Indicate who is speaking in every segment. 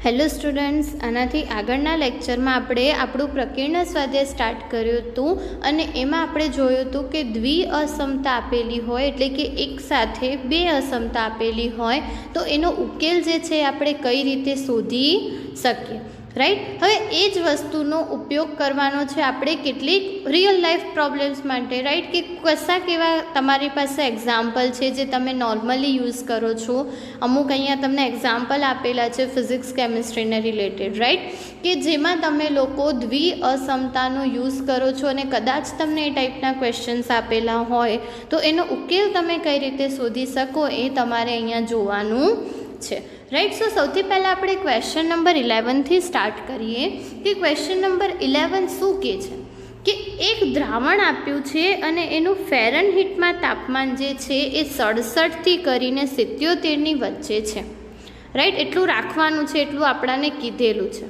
Speaker 1: Hello students, આનાથી આગળના લેક્ચરમાં આપણે આપણું પ્રકીર્ણ સ્વાધ્યાય સ્ટાર્ટ કર્યું હતું અને એમાં આપણે જોયું હતું કે દ્વિ અસમતા આપેલી હોય એટલે કે એક સાથે બે અસમતા આપેલી હોય તો એનો ઉકેલ જે છે આપણે કઈ રીતે શોધી શકીએ, રાઈટ. હવે એ જ વસ્તુનો ઉપયોગ કરવાનો છે આપણે કેટલીક રિયલ લાઈફ પ્રોબ્લેમ્સ માટે, રાઈટ. કે કશાક એવા તમારી પાસે એક્ઝામ્પલ છે જે તમે નોર્મલી યુઝ કરો છો. અમુક અહીંયા તમને એક્ઝામ્પલ આપેલા છે ફિઝિક્સ કેમિસ્ટ્રીને રિલેટેડ, રાઈટ, કે જેમાં તમે લોકો દ્વિ અસમતાનો યુઝ કરો છો અને કદાચ તમને એ ટાઈપના ક્વેશ્ચન્સ આપેલા હોય તો એનો ઉકેલ તમે કઈ રીતે શોધી શકો એ તમારે અહીંયા જોવાનું છે, રાઈટ. સો સૌથી પહેલાં આપણે ક્વેશ્ચન નંબર 11થી સ્ટાર્ટ કરીએ કે ક્વેશ્ચન નંબર 11 શું કહે છે કે એક દ્રાવણ આપ્યું છે અને એનું ફેરનહીટમાં તાપમાન જે છે એ 67થી કરીને 77ની વચ્ચે છે, રાઈટ. એટલું રાખવાનું છે, એટલું આપણાને કીધેલું છે,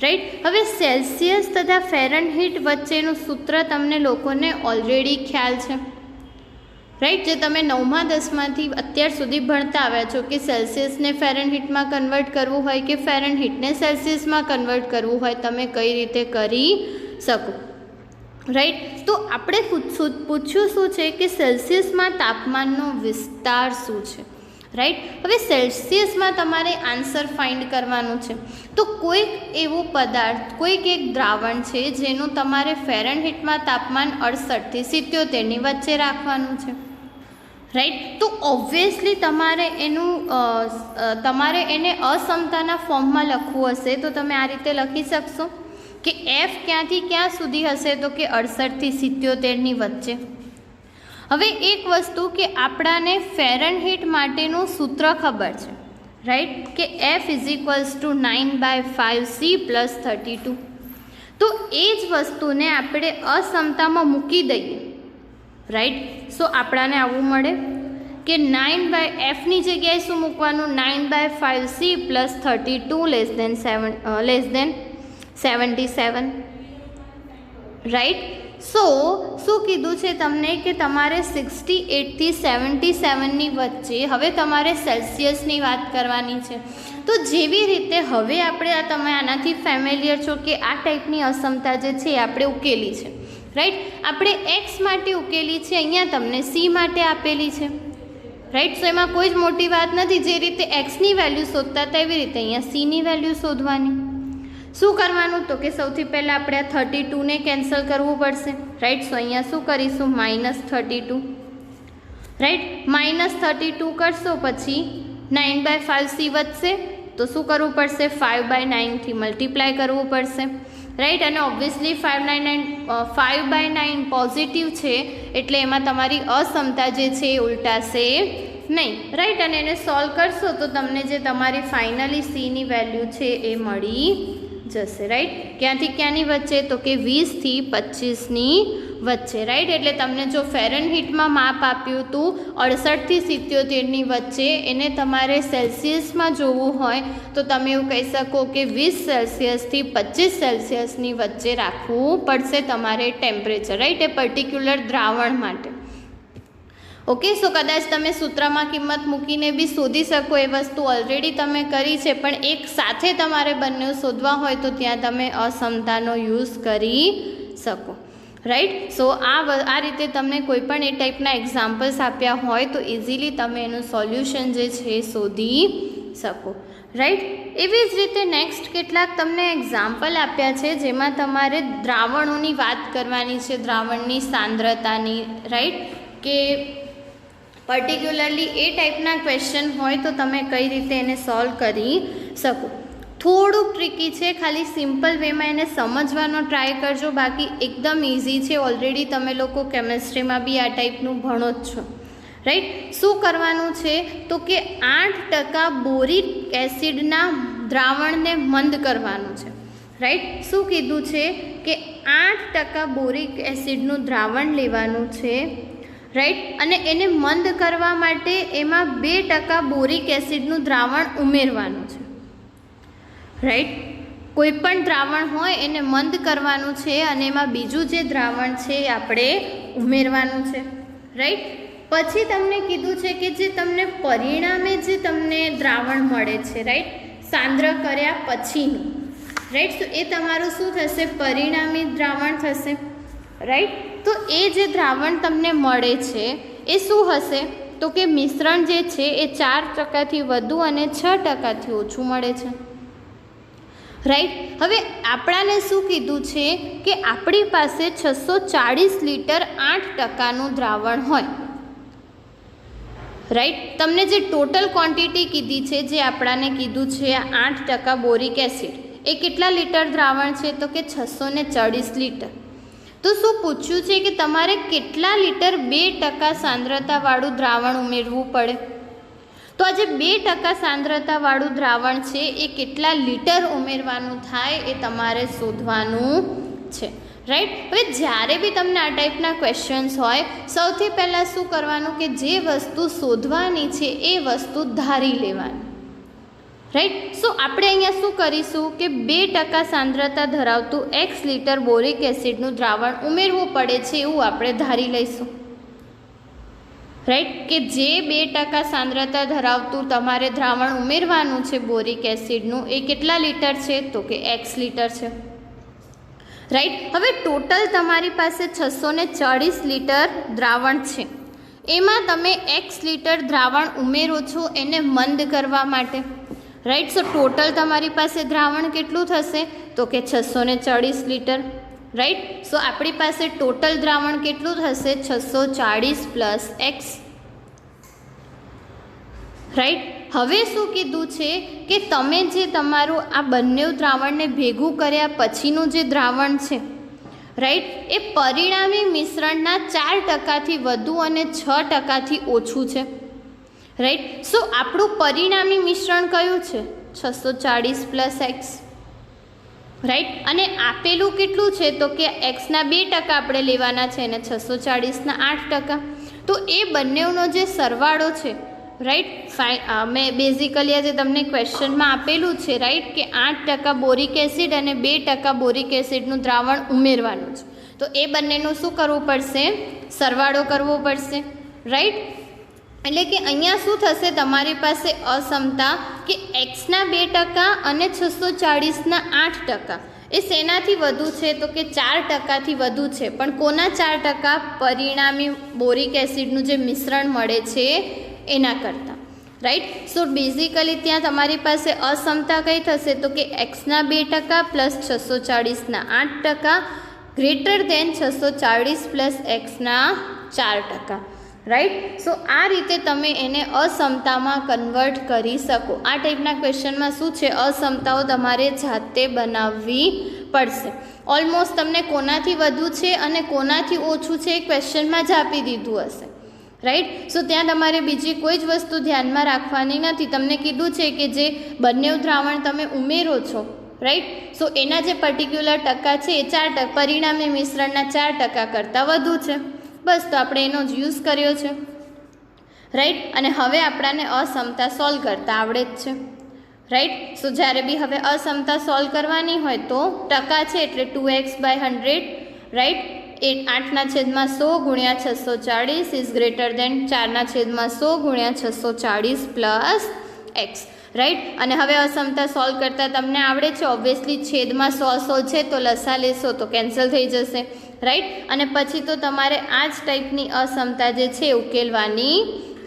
Speaker 1: રાઈટ. હવે સેલ્સિયસ તથા ફેરનહીટ વચ્ચેનું સૂત્ર તમને લોકોને ઓલરેડી ખ્યાલ છે, રાઈટ. જે તમે 9મા 10માંથી અત્યાર સુધી ભણતા આવ્યા છો કે સેલ્સિયસને ફેરનહીટમાં કન્વર્ટ કરવું હોય કે ફેરનહીટને સેલ્સિયસમાં કન્વર્ટ કરવું હોય તમે કઈ રીતે કરી શકો, રાઈટ. તો આપણે પૂછ્યું શું છે કે સેલ્સિયસમાં તાપમાનનો વિસ્તાર શું છે, રાઈટ. હવે સેલ્સિયસમાં તમારે આન્સર ફાઇન્ડ કરવાનું છે. તો કોઈક એવો પદાર્થ, કોઈક એક દ્રાવણ છે જેનું તમારે ફેરનહીટમાં તાપમાન 68થી 77ની વચ્ચે રાખવાનું છે, રાઈટ. તો ઓબ્વિયસલી તમારે એને અસમતાના ફોર્મમાં લખવું હશે તો તમે આ રીતે લખી શકશો કે એફ ક્યાંથી ક્યાં સુધી હશે તો કે 68થી 77ની વચ્ચે. હવે એક વસ્તુ કે આપણાને ફેરનહીટ માટેનું સૂત્ર ખબર છે, રાઈટ, કે F = 9/5C + 32. તો એ જ વસ્તુને આપણે અસમતામાં મૂકી દઈએ, રાઈટ. સો આપણાને આવું મળે કે 9/Fની જગ્યાએ શું મૂકવાનું, 9/5C + 32 <777, રાઈટ. સો શું કીધું છે તમને કે તમારે 68થી 77ની વચ્ચે હવે તમારે સેલ્સિયસની વાત કરવાની છે. તો જેવી રીતે હવે આપણે તમે આનાથી ફેમિલિયર છો કે આ ટાઈપની અસમતા જે છે એ આપણે ઉકેલી છે, રાઈટ. આપણે એક્સ માટે ઉકેલી છે, અહીંયા તમને સી માટે આપેલી છે, રાઈટ. સો એમાં કોઈ જ મોટી વાત નથી. જે રીતે એક્સની વેલ્યુ શોધતા હતા એવી રીતે અહીંયા સીની વેલ્યુ શોધવાની. શું કરવાનું તો કે સૌથી પહેલાં આપણે આ 32ને કેન્સલ કરવું પડશે, રાઈટ. સો અહીંયા શું કરીશું, -32, રાઈટ. -32 કરશો પછી 9/5C વધશે તો શું કરવું પડશે, 5/9થી મલ્ટીપ્લાય કરવું પડશે, રાઈટ. અને ઓબ્વિયસલી 5/9 પોઝિટિવ છે એટલે એમાં તમારી અસમતા જે છે એ ઉલટાશે નહીં, રાઈટ. અને એને સોલ્વ કરશો તો તમને જે તમારી ફાઇનલી સીની વેલ્યુ છે એ મળી જશે, રાઈટ. ક્યાંથી ક્યાંની વચ્ચે તો કે 20થી 25ની વચ્ચે, રાઈટ. એટલે તમને જો ફેરનહીટમાં માપ આપ્યું હતું 68થી 77ની વચ્ચે, એને તમારે સેલ્સિયસમાં જોવું હોય તો તમે એવું કહી શકો કે 20 સેલ્સિયસથી 25 સેલ્સિયસની વચ્ચે રાખવું પડશે તમારે ટેમ્પરેચર, રાઈટ. એ પર્ટિક્યુલર દ્રાવણ માટે. ઓકે. સો કદાચ તમે સૂત્રમાં કિંમત મૂકીને બી શોધી શકો એ વસ્તુ ઓલરેડી તમે કરી છે, પણ એક સાથે તમારે બંને શોધવા હોય તો ત્યાં તમે અસમતાનો યુઝ કરી શકો, રાઈટ. સો આ રીતે તમને કોઈ પણ એ ટાઈપના એક્ઝામ્પલ્સ આપ્યા હોય તો ઇઝીલી તમે એનું સોલ્યુશન જે છે એ શોધી શકો, રાઈટ. એવી જ રીતે નેક્સ્ટ કેટલાક તમને એક્ઝામ્પલ આપ્યા છે જેમાં તમારે દ્રાવણોની વાત કરવાની છે, દ્રાવણની સાંદ્રતાની, રાઈટ. કે પર્ટિક્યુલરલી એ ટાઈપના ક્વેશ્ચન હોય તો તમે કઈ રીતે એને સોલ્વ કરી શકો. થોડુંક ટ્રિકી છે, ખાલી સિમ્પલ વેમાં એને સમજવાનો ટ્રાય કરજો, બાકી એકદમ ઇઝી છે. ઓલરેડી તમે લોકો કેમિસ્ટ્રીમાં બી આ ટાઈપનું ભણો જ છો, રાઈટ. શું કરવાનું છે તો કે 8% બોરિક એસિડના દ્રાવણને મંદ કરવાનું છે, રાઈટ. શું કીધું છે કે 8% બોરિક એસિડનું દ્રાવણ લેવાનું છે, રાઈટ. અને એને મંદ કરવા માટે એમાં 2% બોરિક એસિડનું દ્રાવણ ઉમેરવાનું છે, રાઈટ. કોઈ પણ દ્રાવણ હોય એને મંદ કરવાનું છે અને એમાં બીજું જે દ્રાવણ છે એ આપણે ઉમેરવાનું છે, રાઈટ. પછી તમને કીધું છે કે જે તમને પરિણામે જે તમને દ્રાવણ મળે છે, રાઈટ, સાંદ્ર કર્યા પછીનું, રાઈટ. તો એ તમારું શું થશે? પરિણામી દ્રાવણ થશે, રાઈટ. તો એ જે દ્રાવણ તમને મળે છે એ શું હશે? તો કે મિશ્રણ જે છે એ 4% વધુ અને 6% ઓછું મળે છે, રાઈટ. હવે આપણાને શું કીધું છે કે આપણી પાસે 640 લીટર 8%નું દ્રાવણ હોય, રાઈટ. તમને જે ટોટલ ક્વોન્ટિટી કીધી છે, જે આપણાને કીધું છે 8% બોરિક એસિડ, એ કેટલા લીટર દ્રાવણ છે? તો કે 640 લીટર. તો શું પૂછ્યું છે કે તમારે કેટલા લીટર 2% સાંદ્રતાવાળું દ્રાવણ ઉમેરવું પડે? તો આ જે 2% સાંદ્રતાવાળું દ્રાવણ છે એ કેટલા લીટર ઉમેરવાનું થાય એ તમારે શોધવાનું છે, રાઈટ. હવે જ્યારે બી તમને આ ટાઈપના ક્વેશ્ચન્સ હોય, સૌથી પહેલાં શું કરવાનું કે જે વસ્તુ શોધવાની છે એ વસ્તુ ધારી લેવાની, રાઈટ. સો આપણે અહીંયા શું કરીશું કે 2% સાંદ્રતા ધરાવતું x લીટર બોરિક એસિડનું દ્રાવણ ઉમેરવું પડે છે એવું આપણે ધારી લઈશું, રાઈટ. કે જે 2% સાંદ્રતા ધરાવતું તમારે દ્રાવણ ઉમેરવાનું છે બોરિક એસિડનું, એ કેટલા લીટર છે? તો કે x લીટર છે, રાઈટ. હવે ટોટલ તમારી પાસે 640 લીટર દ્રાવણ છે, એમાં તમે x લીટર દ્રાવણ ઉમેરો છો એને મંદ કરવા માટે, રાઈટ. સો ટોટલ તમારી પાસે દ્રાવણ કેટલું થશે? તો કે 640 લીટર, રાઈટ. સો આપણી પાસે ટોટલ દ્રાવણ કેટલું થશે? 640 પ્લસ x, રાઈટ. હવે શું કીધું છે કે તમે જે તમારું આ બંને દ્રાવણને ભેગું કર્યા પછીનું જે દ્રાવણ છે, રાઈટ, એ પરિણામી મિશ્રણના 4%થી વધુ અને 6%થી ઓછું છે, રાઈટ. સો આપણું પરિણામી મિશ્રણ કયું છે? 640 પ્લસ x, રાઈટ. અને આપેલું કેટલું છે? તો કે એક્સના 2% આપણે લેવાના છે અને 640ના 8%. તો એ બંનેનો જે સરવાળો છે, રાઈટ, મેં બેઝિકલી આજે તમને ક્વેશ્ચનમાં આપેલું છે, રાઈટ, કે 8% બોરિક એસિડ અને 2% બોરિક એસિડનું દ્રાવણ ઉમેરવાનું છે. તો એ બંનેનું શું કરવું પડશે? સરવાળો કરવો પડશે, રાઈટ. એટલે કે અહીંયા શું થશે? તમારી પાસે અસમતા કે એક્સના 2% અને 640ના 8%, એ શેનાથી વધુ છે? તો કે 4%થી વધુ છે. પણ કોના 4%? પરિણામી બોરિક એસિડનું જે મિશ્રણ મળે છે એના કરતાં, રાઈટ. સો બેઝિકલી ત્યાં તમારી પાસે અસમતા કઈ થશે? તો કે એક્સના 2% પ્લસ 640ના 8% ગ્રેટર દેન 640 પ્લસ એક્સના 4%, રાઈટ. સો આ રીતે તમે એને અસમતામાં કન્વર્ટ કરી શકો. આ ટાઈપના ક્વેશ્ચનમાં શું છે? અસમતાઓ તમારે જાતે બનાવવી પડશે. ઓલમોસ્ટ તમને કોનાથી વધુ છે અને કોનાથી ઓછું છે એ ક્વેશ્ચનમાં જ આપી દીધું હશે, રાઈટ. સો ત્યાં તમારે બીજી કોઈ જ વસ્તુ ધ્યાનમાં રાખવાની નથી. તમને કીધું છે કે જે બંને દ્રાવણ તમે ઉમેરો છો, રાઈટ, સો એના જે પર્ટિક્યુલર ટકા છે એ 4%, પરિણામી મિશ્રણના 4% કરતાં વધુ છે. બસ, તો આપણે એનો જ યુઝ કર્યો છે, રાઈટ. અને હવે આપણાને અસમતા સોલ્વ કરતા આવડે જ છે, રાઈટ. સો જ્યારે બી હવે અસમતા સોલ્વ કરવાની હોય તો ટકા છે એટલે 2x/100, રાઈટ. 8/100 ગુણ્યા 640 ઇઝ ગ્રેટર દેન 4/100 ગુણ્યા 640 પ્લસ એક્સ, રાઈટ. અને હવે અસમતા સોલ્વ કરતાં તમને આવડે છે. ઓબ્વિયસલી છેદમાં 100 છે તો લસા લેશો તો કેન્સલ થઈ જશે, રાઈટ. અને પછી તો તમારે આ જ ટાઈપની અસમતા જે છે ઉકેલવાની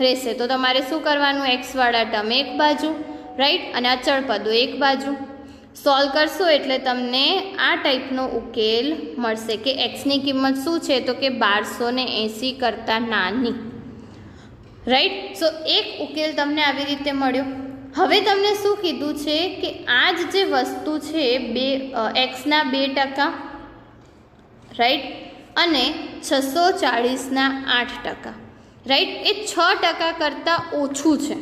Speaker 1: રહેશે. તો તમારે શું કરવાનું? એક્સવાળા ટર્મ એક બાજુ, રાઈટ, અને અચળ પદો એક બાજુ. સોલ્વ કરશો એટલે તમને આ ટાઈપનો ઉકેલ મળશે કે એક્સની કિંમત શું છે? તો કે 1280 કરતાં નાની, રાઈટ. સો એક ઉકેલ તમને આવી રીતે મળ્યો. હવે તમને શું કીધું છે કે આ જ જે વસ્તુ છે એક્સના 2%, રાઈટ, અને 640ના 8%, રાઈટ, એ 6% કરતાં ઓછું છે,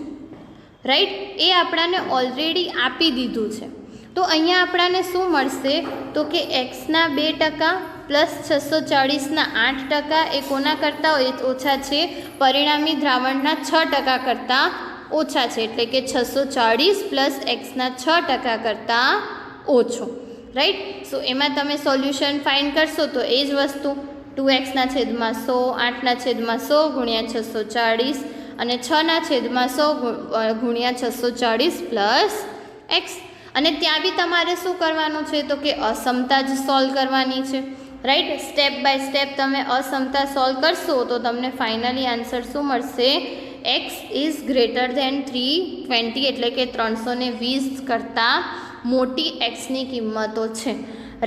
Speaker 1: રાઈટ. એ આપણાને ઓલરેડી આપી દીધું છે. તો અહીંયા આપણાને શું મળશે? તો કે એક્સના 2% પ્લસ 640ના 8% એ કોના કરતાં ઓછા છે? પરિણામી દ્રાવણના 6% કરતાં ઓછા છે. એટલે કે 640 પ્લસ એક્સના 6% કરતાં ઓછો, રાઈટ. સો એમાં તમે સોલ્યુશન ફાઇન્ડ કરશો તો એ જ વસ્તુ 2x/100 8/100 ગુણ્યા 640 અને 6/100 ગુણ્યા 640 પ્લસ એક્સ, અને ત્યાં બી તમારે શું કરવાનું છે તો કે અસમતા જ સોલ્વ કરવાની છે, રાઈટ. સ્ટેપ બાય સ્ટેપ તમે અસમતા સોલ્વ કરશો તો તમને ફાઇનલી આન્સર શું મળશે? એક્સ ઇઝ ગ્રેટર ધેન 320, એટલે કે 320 કરતાં મોટી એક્સની કિંમતો છે,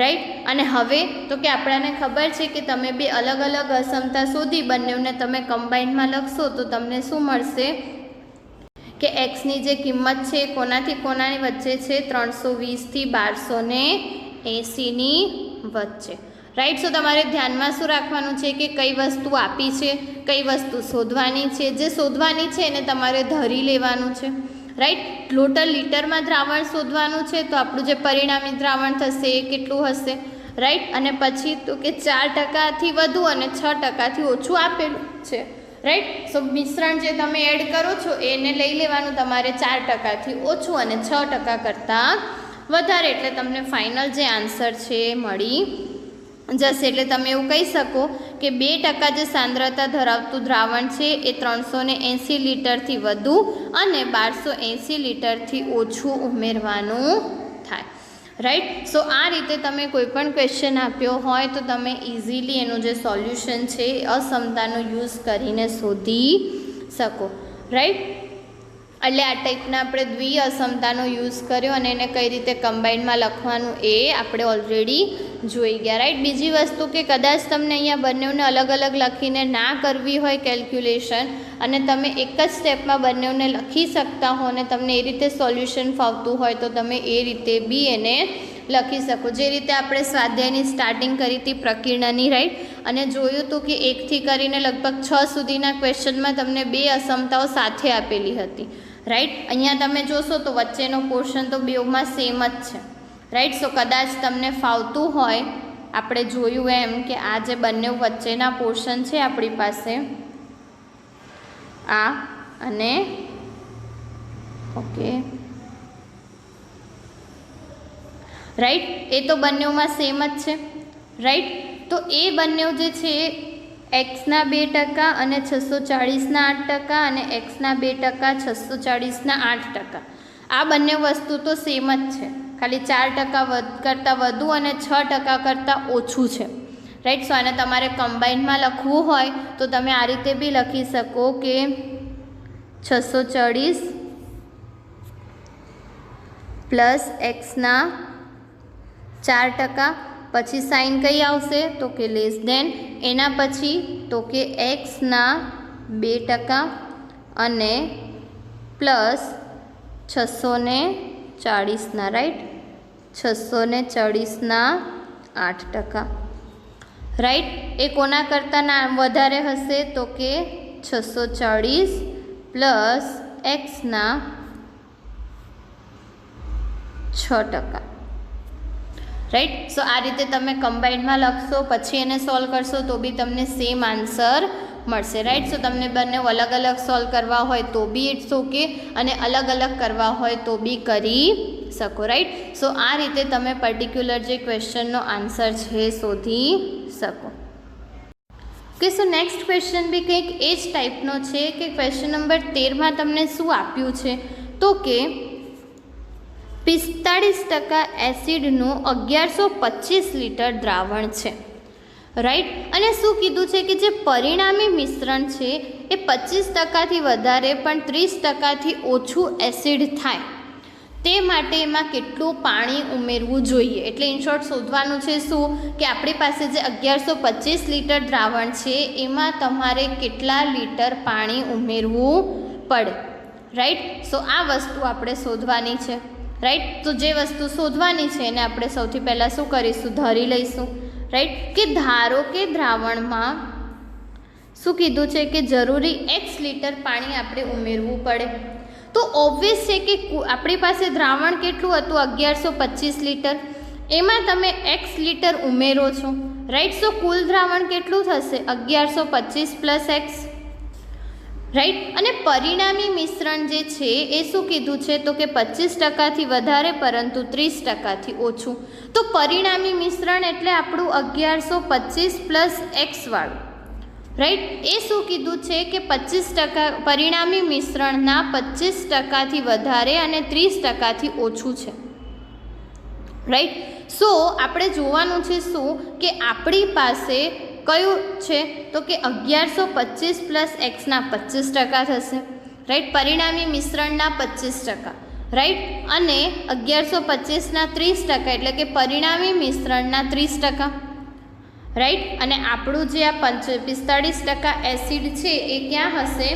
Speaker 1: રાઈટ. અને હવે તો કે આપણને ખબર છે કે તમે બે અલગ અલગ અસમતા શોધી બંનેને તમે કમ્બાઇનમાં લખશો તો તમને શું મળશે કે એક્સની જે કિંમત છે કોનાથી કોનાની વચ્ચે છે? 320 થી 1280ની વચ્ચે, રાઈટ. સો તમારે ધ્યાનમાં શું રાખવાનું છે કે કઈ વસ્તુ આપી છે, કઈ વસ્તુ શોધવાની છે. જે શોધવાની છે એને તમારે ધરી લેવાનું છે, રાઈટ. ટોટલ લીટરમાં દ્રાવણ શોધવાનું છે તો આપણું જે પરિણામી દ્રાવણ થશે એ કેટલું હશે, રાઈટ. અને પછી તો કે 4%થી વધુ અને 6%થી ઓછું આપેલું છે, રાઈટ. સો મિશ્રણ જે તમે એડ કરો છો એને લઈ લેવાનું તમારે 4%થી ઓછું અને 6% કરતાં વધારે, એટલે તમને ફાઇનલ જે આન્સર છે એ મળી જશે. એટલે તમે એવું કહી શકો કે 2% જે સાંદ્રતા ધરાવતું દ્રાવણ છે એ 380 લીટરથી વધુ અને 1280 લીટરથી ઓછું ઉમેરવાનું થાય, રાઈટ. સો આ રીતે તમે કોઈ પણ ક્વેશ્ચન આપ્યો હોય તો તમે ઇઝીલી એનું જે સોલ્યુશન છે એ અસમતાનો યુઝ કરીને શોધી શકો, રાઈટ. એટલે આ ટાઈપના આપણે દ્વિઅસમતાનો યુઝ કર્યો અને એને કઈ રીતે કમ્બાઇનમાં લખવાનું એ આપણે ઓલરેડી જોઈ ગયા, રાઈટ. બીજી વસ્તુ કે કદાચ તમને અહીંયા બંનેને અલગ અલગ લખીને ના કરવી હોય કેલ્ક્યુલેશન અને તમે એક જ સ્ટેપમાં બંનેને લખી શકતા હો અને તમને એ રીતે સોલ્યુશન ફાવતું હોય તો તમે એ રીતે બી એને લખી શકો. જે રીતે આપણે સ્વાધ્યાયની સ્ટાર્ટિંગ કરી હતી પ્રકીર્ણની, રાઈટ. અને જોયું હતું કે 1થી કરીને લગભગ 6 સુધીના ક્વેશ્ચનમાં તમને 2 અસમતાઓ સાથે આપેલી હતી, રાઈટ. અહીંયા તમે જોશો તો વચ્ચેનો પોર્શન તો બેઉમાં સેમ જ છે, રાઈટ. સો કદાચ તમને ફાવતું હોય, આપણે જોયું એમ કે આ જે બંને વચ્ચેના પોર્શન છે આપણી પાસે આ અને ઓકે, રાઈટ. એ તો બંનેમાં સેમ જ છે, રાઈટ. તો એ બંને જે છે એક્સના 2% અને 640ના 8% અને એક્સના 2% 640ના 8%. આ બંને વસ્તુ તો સેમ જ છે, ખાલી 4% કરતાં વધુ અને 6% કરતાં ઓછું છે, રાઈટ. સો આને તમારે કમ્બાઇનમાં લખવું હોય તો તમે આ રીતે બી લખી શકો કે 640 પ્લસ એક્સના 4%, પછી સાઇન કઈ આવશે તો કે લેસ દેન, એના પછી તો કે એક્સના 2% અને પ્લસ 640ના, રાઈટ. 640ના 8%, રાઈટ. એ કોના કરતાં વધારે હશે તો કે 640 પ્લસ એક્સના 6%, રાઈટ. સો આ રીતે તમે કમ્બાઇનમાં લખશો પછી એને સોલ્વ કરશો તો બી તમને સેમ આન્સર મળશે, રાઈટ. સો તમને બંને અલગ અલગ સોલ્વ કરવા હોય તો બી ઇટ્સ ઓકે અને અલગ અલગ કરવા હોય તો બી કરી શકો, રાઈટ. સો આ રીતે તમે પર્ટિક્યુલર જે ક્વેશ્ચનનો આન્સર છે શોધી શકો. ઓકે. સો નેક્સ્ટ ક્વેશ્ચન બી કંઈક એ જ ટાઈપનો છે કે ક્વેશ્ચન નંબર 13માં તમને શું આપ્યું છે તો કે 45% એસિડનું 1125 લીટર દ્રાવણ છે, રાઈટ. અને શું કીધું છે કે જે પરિણામી મિશ્રણ છે એ 25%થી વધારે પણ 30%થી ઓછું એસિડ થાય તે માટે એમાં કેટલું પાણી ઉમેરવું જોઈએ. એટલે ઇન શોર્ટ શોધવાનું છે શું કે આપણી પાસે જે 1125 લીટર દ્રાવણ છે એમાં તમારે કેટલા લીટર પાણી ઉમેરવું પડે, રાઈટ. સો આ વસ્તુ આપણે શોધવાની છે, રાઈટ. તો જે વસ્તુ શોધવાની છે એને આપણે સૌથી પહેલાં શું કરીશું? ધરી લઈશું, રાઈટ. કે ધારો કે દ્રાવણમાં શું કીધું છે કે જરૂરી x લીટર પાણી આપણે ઉમેરવું પડે. તો ઓબ્વિયસ છે કે આપણી પાસે દ્રાવણ કેટલું હતું? 1125 લીટર. એમાં તમે x લીટર ઉમેરો છો, રાઈટ. સો કુલ દ્રાવણ કેટલું થશે? 1125 પ્લસ એક્સ, રાઈટ. અને પરિણામી મિશ્રણ જે છે એ શું કીધું છે તો કે 25%થી વધારે પરંતુ 30%થી ઓછું. તો પરિણામી મિશ્રણ એટલે આપણું 1125 પ્લસ એક્સ વાળું, રાઈટ. એ શું કીધું છે કે 25% પરિણામી મિશ્રણના 25%થી વધારે અને 30%થી ઓછું છે. રાઈટ. સો આપણે જોવાનું છે શું કે આપણી પાસે કયું છે તો કે 1125 પ્લસ એક્સના 25% થશે. રાઈટ. પરિણામી મિશ્રણના 25%. રાઈટ. અને 1125ના 30% એટલે કે પરિણામી મિશ્રણના 30%. રાઈટ. અને આપણું જે આ 45% એસિડ છે એ ક્યાં હશે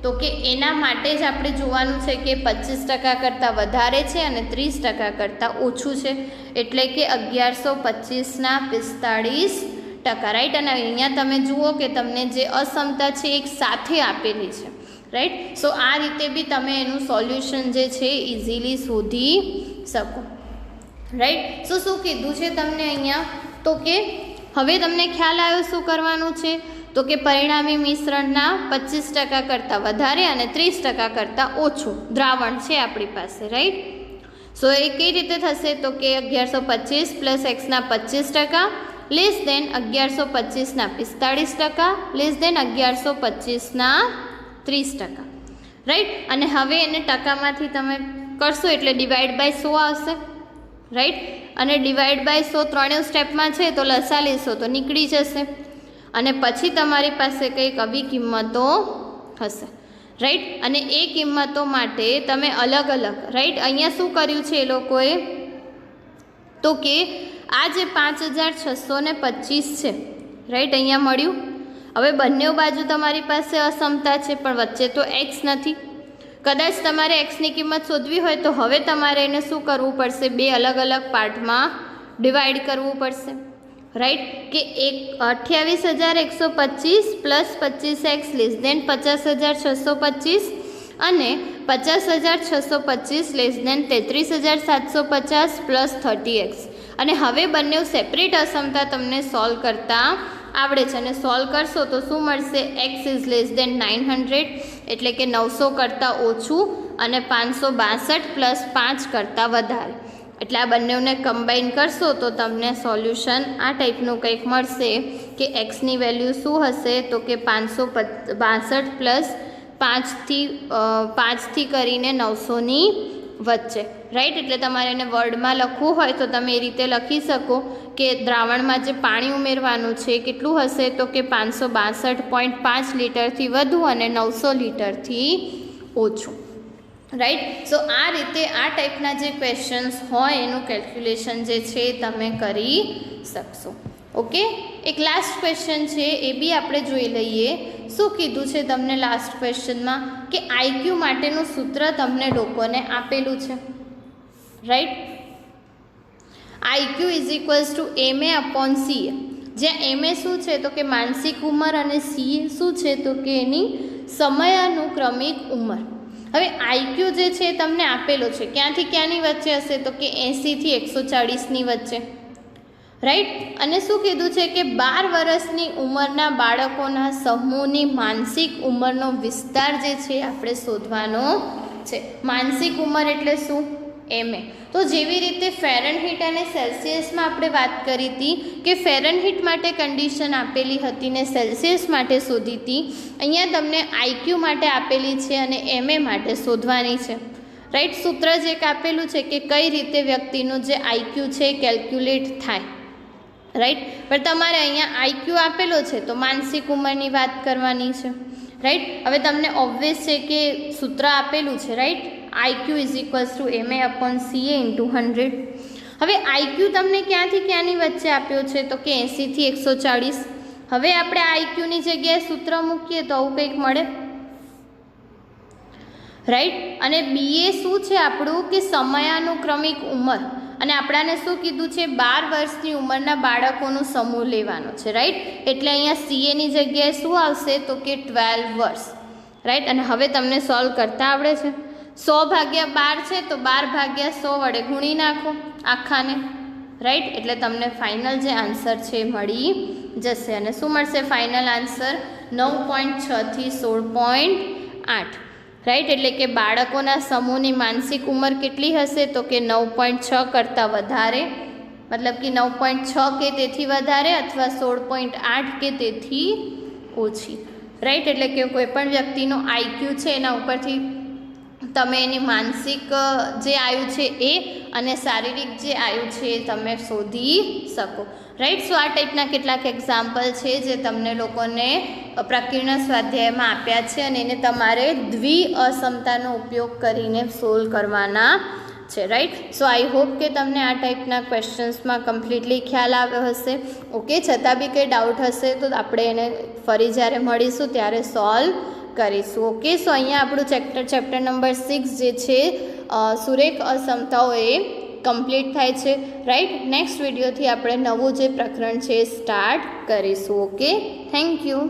Speaker 1: તો કે એના માટે જ આપણે જોવાનું છે કે 25% કરતાં વધારે છે અને 30% કરતાં ઓછું છે, એટલે કે 1125ના 45%. રાઈટ. અને અહીંયા તમે જુઓ કે તમને જે અસમતા છે એક સાથે આપેલી છે. રાઈટ. સો આ રીતે બી તમે એનું સોલ્યુશન જે છે ઇઝીલી શોધી શકો. રાઈટ. સો શું કીધું છે તમને અહીંયા તો કે હવે તમને ખ્યાલ આવ્યો શું કરવાનું છે તો કે પરિણામી મિશ્રણના 25% કરતાં વધારે અને 30% કરતાં ઓછું દ્રાવણ છે આપણી પાસે. રાઈટ. સો એ કઈ રીતે થશે તો કે 1125 પ્લસ એક્સના 25% લેસ દેન 1125ના 45% લેસ દેન 1125ના 30%. રાઈટ. અને હવે એને ટકામાંથી તમે કરશો એટલે ડિવાઈડ બાય 100 આવશે. રાઈટ. અને ડિવાઈડ બાય 100 ત્રણેય સ્ટેપમાં છે તો લસા લેશો તો નીકળી જશે અને પછી તમારી પાસે કંઈક આવી કિંમતો હશે. રાઈટ. અને એ કિંમતો માટે તમે અલગ અલગ રાઈટ અહીંયા શું કર્યું છે એ લોકોએ તો કે આ જે 5625 છે રાઈટ અહીંયા મળ્યું. હવે બંને બાજુ તમારી પાસે અસમતા છે પણ વચ્ચે તો એક્સ નથી. કદાચ તમારે એક્સની કિંમત શોધવી હોય તો હવે તમારે એને શું કરવું પડશે બે અલગ અલગ પાર્ટમાં ડિવાઈડ કરવું પડશે. રાઈટ. કે 28,125 પ્લસ 25x લેસ દેન 50,625 અને 50,625 લેસ દેન 33,750 પ્લસ 30x. અને હવે બંને સેપરેટ અસમતા તમને સોલ્વ કરતાં આવડે છે અને સોલ્વ કરશો તો શું મળશે એક્સ ઇઝ લેસ દેન 900 એટલે કે 900 કરતાં ઓછું અને 562 પ્લસ 5 કરતાં વધારે. એટલે આ બંનેને કમ્બાઈન કરશો તો તમને સોલ્યુશન આ ટાઈપનું કંઈક મળશે કે એક્સની વેલ્યુ શું હશે તો કે 562 પ્લસ 5થી કરીને 900ની વચ્ચે. રાઈટ. એટલે તમારે એને વર્ડમાં લખવું હોય તો તમે એ રીતે લખી શકો કે દ્રાવણમાં જે પાણી ઉમેરવાનું છે કેટલું હશે તો કે 562.5 લીટરથી વધુ અને 900 લીટરથી ઓછું. રાઈટ. સો આ રીતે આ ટાઈપના જે ક્વેશ્ચન્સ હોય એનું કેલ્ક્યુલેશન જે છે તમે કરી શકશો. ઓકે. એક લાસ્ટ ક્વેશ્ચન છે એ બી આપણે જોઈ લઈએ. શું કીધું છે તમને લાસ્ટ ક્વેશ્ચનમાં કે આઈક્યુ માટેનું સૂત્ર તમને લોકોને આપેલું છે. Right. IQ is equals to MA upon CA. જ્યાં MA શું છે તો કે માનસિક ઉંમર અને CA શું છે તો કે એની સમયાનુક્રમિક ઉંમર. હવે આઈક્યુ જે છે તમને આપેલો છે ક્યાંથી ક્યાંની વચ્ચે હશે તો કે 80 થી 140ની વચ્ચે. રાઈટ. અને શું કીધું છે કે 12 વર્ષની ઉંમરના બાળકોના સમૂહની માનસિક ઉંમરનો વિસ્તાર જે છે આપણે શોધવાનો છે. માનસિક ઉંમર એટલે શું MA. તો જેવી રીતે ફેરનહીટ અને સેલ્સિયસમાં આપણે વાત કરી હતી કે ફેરનહીટ માટે કન્ડિશન આપેલી હતી ને સેલ્સિયસ માટે શોધી હતી, અહીંયા તમને આઈક્યુ માટે આપેલી છે અને MA માટે શોધવાની છે. રાઈટ. સૂત્ર જ એક આપેલું છે કે કઈ રીતે વ્યક્તિનું જે આઈક્યુ છે કેલ્ક્યુલેટ થાય. રાઈટ. પણ તમારે અહીંયા આઈક્યુ આપેલો છે તો માનસિક ઉંમરની વાત કરવાની છે. રાઈટ. હવે તમને ઓબ્વિયસ છે કે સૂત્ર આપેલું છે. Right. IQ is equals to MA upon CA into 100. હવે આઈક્યુ તમને ક્યાંથી ક્યાંની વચ્ચે આપ્યો છે તો કે 80 થી 140. હવે આપણે આઈક્યુની જગ્યાએ સૂત્ર મૂકીએ તો આવું કંઈક મળે. રાઈટ. અને BA શું છે આપણું કે સમયાનુક્રમિક ઉંમર અને આપણાને શું કીધું છે 12 વર્ષની ઉંમરના બાળકોનો સમૂહ લેવાનો છે. રાઈટ. એટલે અહીંયા CAની જગ્યાએ શું આવશે તો કે 12 વર્ષ. રાઈટ. અને હવે તમને સોલ્વ કરતા આવડે છે. 100 ભાગ્યા 12 છે તો 12 ભાગ્યા 100 વડે ગુણી નાખો આખાને. રાઈટ. એટલે તમને ફાઇનલ જે આન્સર છે મળી જશે. અને શું મળશે ફાઇનલ આન્સર 9.6 થી 16.8. રાઈટ. એટલે કે બાળકોના સમૂહની માનસિક ઉંમર કેટલી હશે તો કે 9.6 કરતાં વધારે, મતલબ કે 9.6 કે તેથી વધારે અથવા 16.8 કે તેથી ઓછી, રાઈટ. એટલે કે કોઈ પણ વ્યક્તિનો આઈક્યુ છે એના ઉપરથી તમે એની માનસિક જે આયુ છે એ અને શારીરિક જે આયુ છે એ તમે શોધી શકો, રાઈટ. સો આ ટાઈપના કેટલાક એક્ઝામ્પલ છે જે તમને લોકોને પ્રકીર્ણ સ્વાધ્યાયમાં આપ્યા છે અને એને તમારે દ્વિઅસમતાનો ઉપયોગ કરીને સોલ્વ કરવાના છે, રાઈટ. સો આઈ હોપ કે તમને આ ટાઈપના ક્વેશ્ચન્સમાં કમ્પ્લીટલી ખ્યાલ આવ્યો હશે. ઓકે, છતાં બી કંઈ ડાઉટ હશે તો આપણે એને ફરી જ્યારે મળીશું ત્યારે સોલ્વ કરીશું. ઓકે, સો અહીંયા આપણું ચેપ્ટર નંબર 6 જે છે સુરેખ અસમતાઓ એ કમ્પ્લીટ થાય છે, રાઈટ. નેક્સ્ટ વિડીયોથી આપણે નવું જે પ્રકરણ છે સ્ટાર્ટ કરીશું. Okay, thank you.